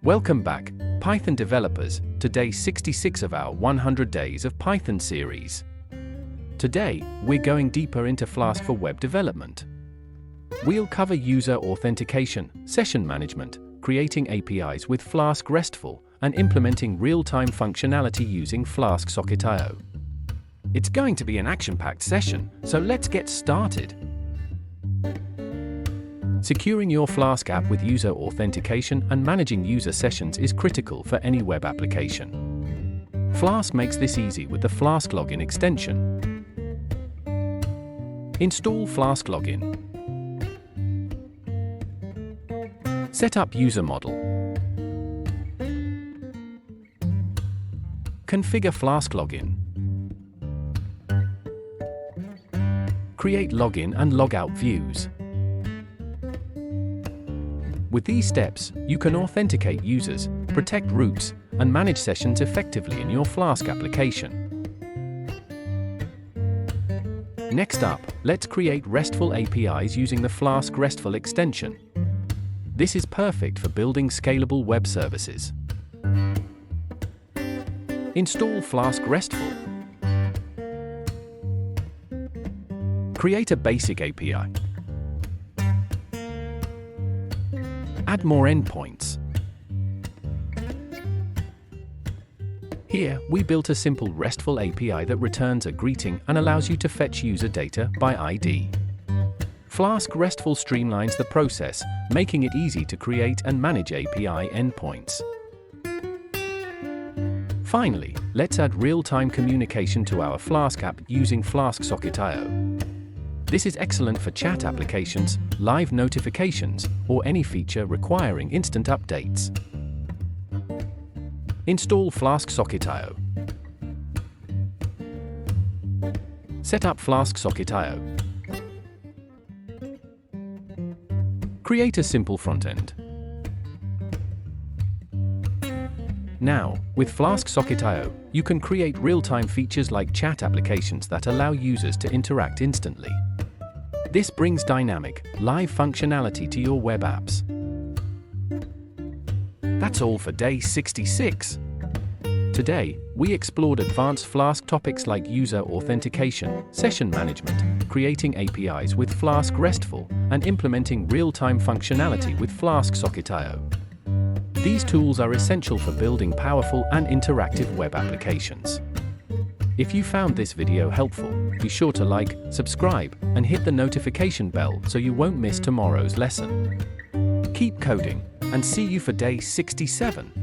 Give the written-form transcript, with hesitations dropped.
Welcome back, Python developers, to day 66 of our 100 Days of Python series. Today, we're going deeper into Flask for web development. We'll cover user authentication, session management, creating APIs with Flask-Restful, and implementing real-time functionality using Flask-SocketIO. It's going to be an action-packed session, so let's get started. Securing your Flask app with user authentication and managing user sessions is critical for any web application. Flask makes this easy with the Flask Login extension. Install Flask Login. Set up user model. Configure Flask Login. Create login and logout views. With these steps, you can authenticate users, protect routes, and manage sessions effectively in your Flask application. Next up, let's create RESTful APIs using the Flask-Restful extension. This is perfect for building scalable web services. Install Flask-Restful. Create a basic API. Add more endpoints. Here, we built a simple RESTful API that returns a greeting and allows you to fetch user data by ID. Flask-Restful streamlines the process, making it easy to create and manage API endpoints. Finally, let's add real-time communication to our Flask app using Flask-SocketIO. This is excellent for chat applications, live notifications, or any feature requiring instant updates. Install Flask-SocketIO. Set up Flask-SocketIO. Create a simple front-end. Now, with Flask-SocketIO, you can create real-time features like chat applications that allow users to interact instantly. This brings dynamic, live functionality to your web apps. That's all for day 66. Today, we explored advanced Flask topics like user authentication, session management, creating APIs with Flask-Restful, and implementing real-time functionality with Flask-SocketIO. These tools are essential for building powerful and interactive web applications. If you found this video helpful, be sure to like, subscribe, and hit the notification bell so you won't miss tomorrow's lesson. Keep coding, and see you for day 67.